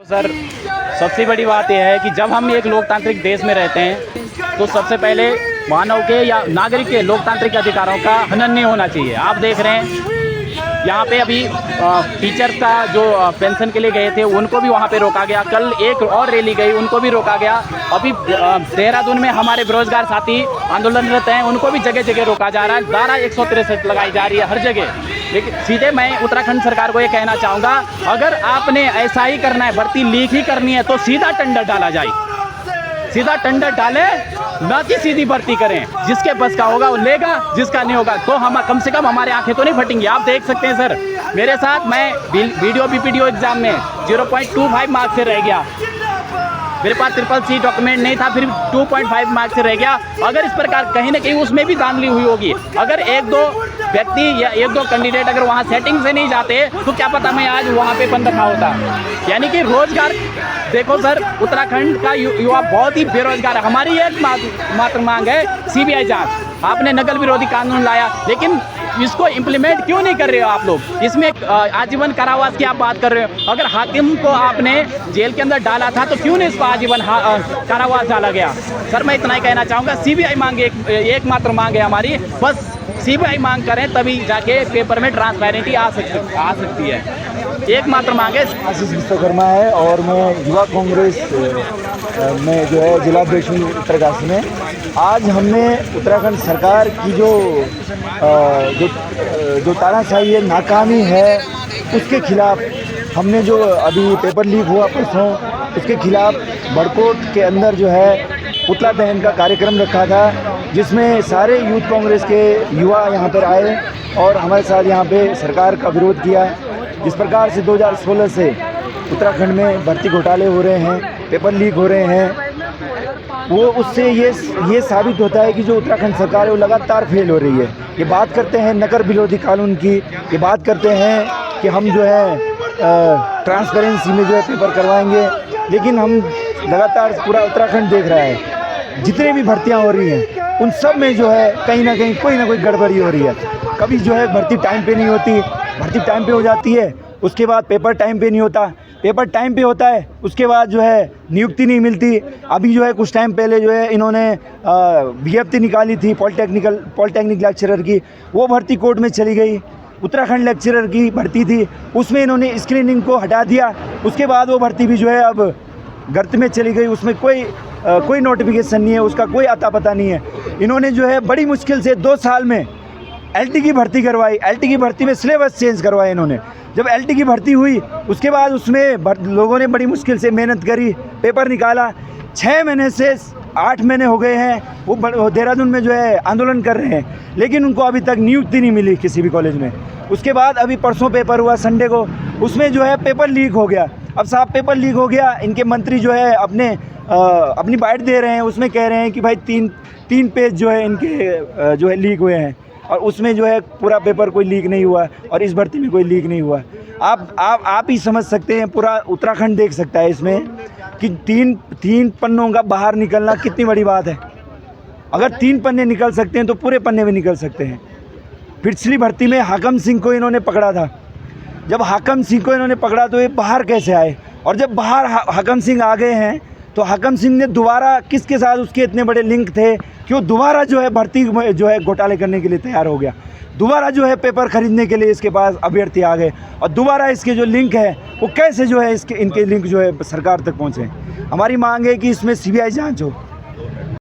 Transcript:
Sir, सबसे बड़ी बात यह है कि जब हम एक लोकतांत्रिक देश में रहते हैं तो सबसे पहले मानव के या नागरिक के लोकतांत्रिक अधिकारों का हनन नहीं होना चाहिए। आप देख रहे हैं यहाँ पे अभी टीचर्स का जो पेंशन के लिए गए थे उनको भी वहाँ पे रोका गया। कल एक और रैली गई, उनको भी रोका गया। अभी देहरादून में हमारे बेरोजगार साथी आंदोलनरत हैं, उनको भी जगह जगह रोका जा रहा है। धारा 163 लगाई जा रही है हर जगह। लेकिन सीधे मैं उत्तराखंड सरकार को ये कहना चाहूँगा, अगर आपने ऐसा ही करना है, भर्ती लीक ही करनी है तो सीधा टेंडर डाला जाए, सीधा टेंडर डाले, ना कि सीधी भर्ती करें। जिसके बस का होगा वो लेगा, जिसका नहीं होगा तो हम कम से कम हमारे आंखें तो नहीं फटेंगी। आप देख सकते हैं सर, मेरे साथ मैं वीडियो बीपीडीओ एग्जाम में 0.25 मार्क्स से रह गया। मेरे पास CCC डॉक्यूमेंट नहीं था, फिर 2.5 मार्क्स से रह गया। अगर इस प्रकार कहीं ना कहीं उसमें भी धांधली हुई होगी, अगर एक दो व्यक्ति या एक दो कैंडिडेट अगर वहाँ सेटिंग से नहीं जाते तो क्या पता मैं आज वहाँ पे बंद रखा होता। यानी कि रोजगार देखो सर, उत्तराखंड का युवा बहुत ही बेरोजगार है। हमारी एक मात्र मांग है CBI जांच। आपने नकल विरोधी कानून लाया, लेकिन इसको इम्प्लीमेंट क्यों नहीं कर रहे हो आप लोग? इसमें आजीवन कारावास की आप बात कर रहे हो। अगर हाकिम को आपने जेल के अंदर डाला था तो क्यों नहीं इसको आजीवन कारावास डाला गया? सर मैं इतना ही कहना चाहूँगा, CBI मांग एक मात्र मांग है हमारी, बस CBI मांग करें तभी जाके पेपर में ट्रांसपेरेंटी आ सकती है। एक मात्र मांग है। आशीष विश्वकर्मा है और मैं युवा कांग्रेस में जो है जिलाध्यक्ष हूँ उत्तरकाशी में। आज हमने उत्तराखंड सरकार की जो तानाशाही है, नाकामी है, उसके खिलाफ हमने जो अभी पेपर लीक हुआ परसों, उसके खिलाफ बड़कोट के अंदर जो है पुतला दहन का कार्यक्रम रखा था, जिसमें सारे यूथ कांग्रेस के युवा यहाँ पर आए और हमारे साथ यहाँ पे सरकार का विरोध किया। जिस प्रकार से 2016 से उत्तराखंड में भर्ती घोटाले हो रहे हैं, पेपर लीक हो रहे हैं, वो उससे ये साबित होता है कि जो उत्तराखंड सरकार है वो लगातार फेल हो रही है। ये बात करते हैं नकर विरोधी कानून की, ये बात करते हैं कि हम जो है ट्रांसपेरेंसी में जो है पेपर करवाएंगे, लेकिन हम लगातार पूरा उत्तराखंड देख रहा है जितने भी भर्तियां हो रही हैं उन सब में जो है कहीं ना कहीं कोई ना कोई गड़बड़ी हो रही है। कभी जो है भर्ती टाइम पे नहीं होती, भर्ती टाइम पे हो जाती है, उसके बाद पेपर टाइम पे नहीं होता, पेपर टाइम पे होता है, उसके बाद जो है नियुक्ति नहीं मिलती। अभी जो है कुछ टाइम पहले जो है इन्होंने विज्ञप्ति निकाली थी पॉलिटेक्निक लेक्चरर की, वो भर्ती कोर्ट में चली गई। उत्तराखंड लेक्चरर की भर्ती थी, उसमें इन्होंने स्क्रीनिंग को हटा दिया, उसके बाद वो भर्ती भी जो है अब गर्त में चली गई। उसमें कोई नोटिफिकेशन नहीं है, उसका कोई अता पता नहीं है। इन्होंने जो है बड़ी मुश्किल से 2 साल में LT की भर्ती करवाई, LT की भर्ती में सिलेबस चेंज करवाया इन्होंने। जब LT की भर्ती हुई उसके बाद उसमें लोगों ने बड़ी मुश्किल से मेहनत करी, पेपर निकाला। 6 महीने से 8 महीने हो गए हैं वो देहरादून में जो है आंदोलन कर रहे हैं, लेकिन उनको अभी तक नियुक्ति नहीं मिली किसी भी कॉलेज में। उसके बाद अभी परसों पेपर हुआ संडे को, उसमें जो है पेपर लीक हो गया। अब साहब पेपर लीक हो गया, इनके मंत्री जो है अपनी बाइट दे रहे हैं, उसमें कह रहे हैं कि भाई तीन पेज जो है इनके जो है लीक हुए हैं, और उसमें जो है पूरा पेपर कोई लीक नहीं हुआ और इस भर्ती में कोई लीक नहीं हुआ। आप ही समझ सकते हैं, पूरा उत्तराखंड देख सकता है इसमें कि तीन पन्नों का बाहर निकलना कितनी बड़ी बात है। अगर 3 पन्ने निकल सकते हैं तो पूरे पन्ने भी निकल सकते हैं। पिछली भर्ती में हाकम सिंह को इन्होंने पकड़ा था, जब हाकम सिंह को इन्होंने पकड़ा तो ये बाहर कैसे आए? और जब बाहर हाकम सिंह आ गए हैं तो हाकम सिंह ने दोबारा किसके साथ उसके इतने बड़े लिंक थे कि वो दोबारा जो है भर्ती जो है घोटाले करने के लिए तैयार हो गया। दोबारा जो है पेपर खरीदने के लिए इसके पास अभ्यर्थी आ गए, और दोबारा इसके जो लिंक है वो कैसे जो है इनके लिंक जो है सरकार तक पहुँचे। हमारी मांग है कि इसमें CBI जांच हो।